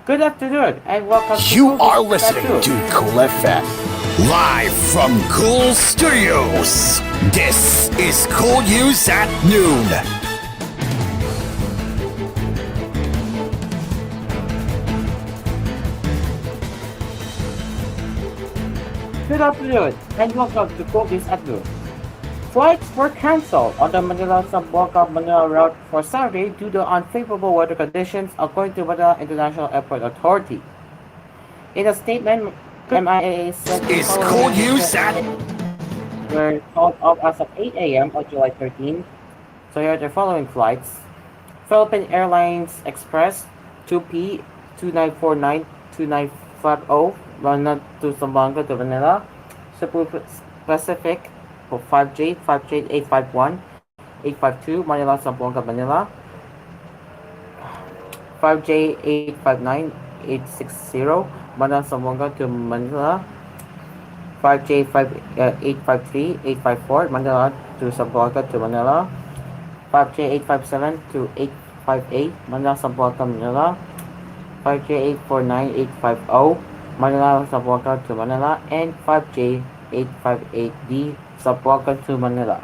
Good afternoon and welcome to You Movies are That listening Do. to Cool FM, live from Cool Studios. This is Cool News at Noon. Good afternoon and welcome to Movies at Noon. Flights were cancelled on the Manila Manila route for Saturday due to unfavorable weather conditions, according to Manila International Airport Authority. In a statement, MIAA said the Is following Cool major News at were called off as of 8 a.m. on July 13th. So here are the following flights: Philippine Airlines Express 2P 2949-2950 Manila to Zamboanga to Manila. Cebu Pacific for 5J 851-852 Manila Zamboanga Manila. 5J 859-860 Manila Zamboanga to Manila. 5J 853-854 Manila to Zamboanga to Manila. 5J 857 to 858 Manila Zamboanga Manila. 5J 849-850 Manila Zamboanga to Manila, and 5J 858D Zamboanga to Manila.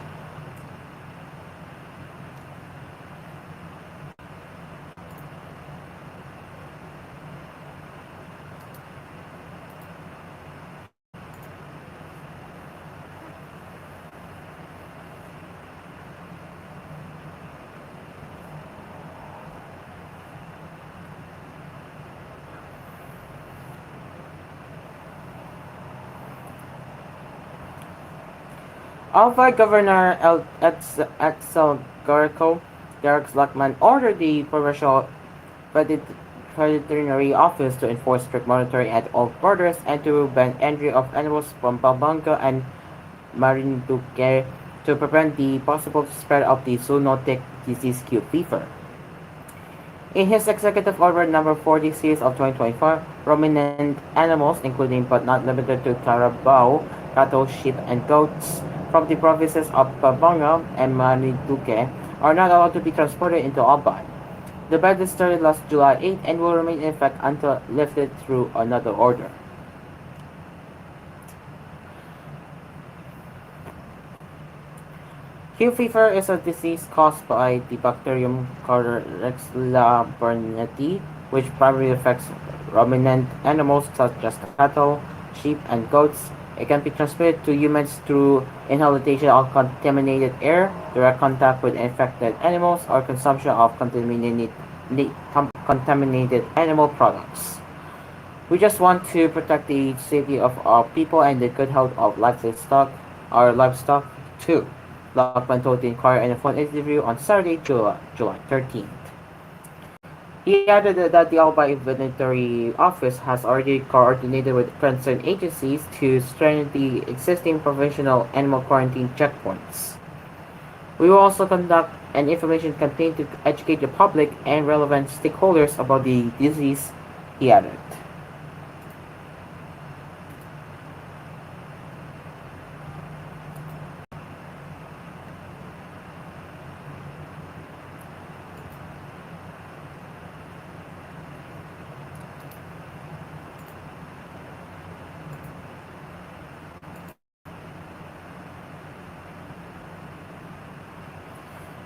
Alpha Governor Edsel Garco, Derek Luckman, ordered the Provincial Veterinary Office to enforce strict monitoring at all borders and to ban entry of animals from Pampanga and Marinduque to prevent the possible spread of the zoonotic disease Q fever. In his Executive Order Number 40 Series of 2024, ruminant animals, including but not limited to carabao, cattle, sheep, and goats, from the provinces of Pampanga and Marinduque are not allowed to be transported into Albay. The ban started last July 8 and will remain in effect until lifted through another order. Hay fever is a disease caused by the bacterium Klebsiella burnetii, which primarily affects ruminant animals such as cattle, sheep, and goats. It can be transmitted to humans through inhalation of contaminated air, direct contact with infected animals, or consumption of contaminated animal products. We just want to protect the safety of our people and the good health of our livestock too. Lockman told the Inquirer in a phone interview on Saturday, July 13th. He added that the Albay Veterinary Office has already coordinated with concerned agencies to strengthen the existing provincial animal quarantine checkpoints. We will also conduct an information campaign to educate the public and relevant stakeholders about the disease, he added.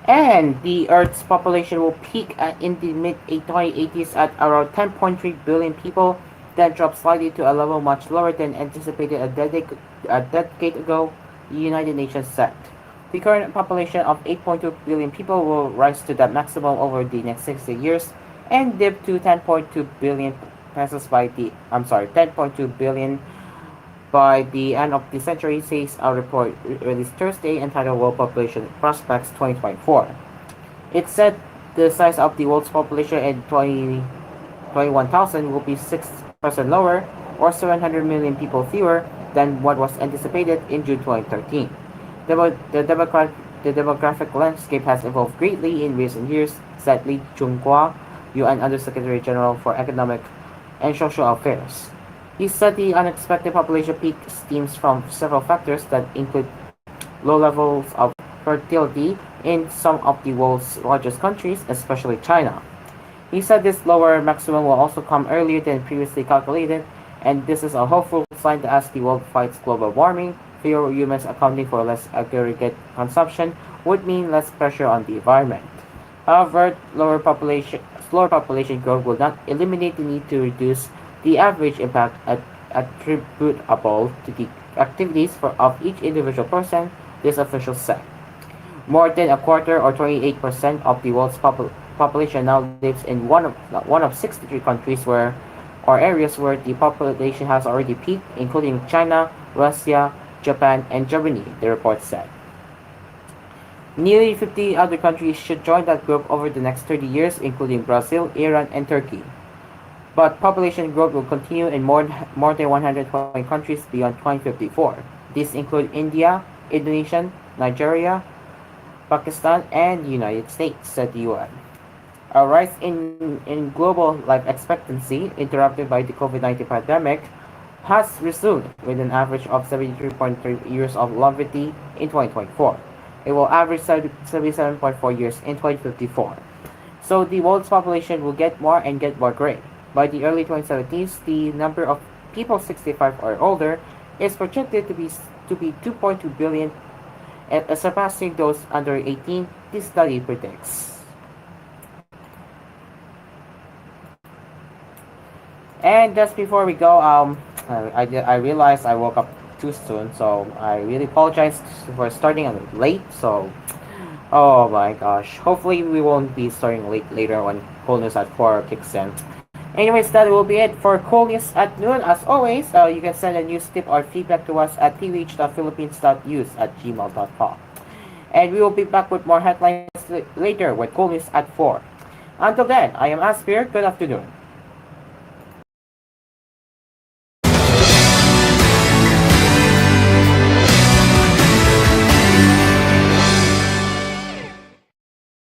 And the Earth's population will peak in the mid-2080s at around 10.3 billion people, then drop slightly to a level much lower than anticipated a decade ago, the United Nations said. The current population of 8.2 billion people will rise to that maximum over the next 60 years and dip to 10.2 billion pesos by the 10.2 billion by the end of the century, says a report released Thursday entitled World Population Prospects 2024. It said the size of the world's population in 2021,000 will be 6% lower, or 700 million people fewer, than what was anticipated in June 2013. The demographic landscape has evolved greatly in recent years, said Li Chunghua, UN Undersecretary General for Economic and Social Affairs. He said the unexpected population peak stems from several factors that include low levels of fertility in some of the world's largest countries, especially China. He said this lower maximum will also come earlier than previously calculated, and this is a hopeful sign that as the world fights global warming, fewer humans accounting for less aggregate consumption would mean less pressure on the environment. However, slower population growth will not eliminate the need to reduce the average impact attributable to the activities of each individual person, this official said. More than a quarter, or 28% of the world's population now lives in one of 63 countries where or areas where the population has already peaked, including China, Russia, Japan, and Germany, the report said. Nearly 50 other countries should join that group over the next 30 years, including Brazil, Iran, and Turkey. But population growth will continue in more than 120 countries beyond 2054. These include India, Indonesia, Nigeria, Pakistan, and the United States, said the UN. A rise in global life expectancy, interrupted by the COVID-19 pandemic, has resumed with an average of 73.3 years of longevity in 2024. It will average 77.4 years in 2054. So the world's population will get more great. By the early 2070s, the number of people 65 or older is projected to be 2.2 billion, surpassing those under 18, this study predicts. And just before we go, I realized I woke up too soon, so I really apologize for starting a bit late. So, oh my gosh, hopefully we won't be starting late later when Cool News at 4 kicks in. Anyways, that will be it for Cool News at noon. As always, you can send a news tip or feedback to us at tvh.philippines.news@gmail.com. And we will be back with more headlines later with Cool News at 4. Until then, I am Aspir. Good afternoon.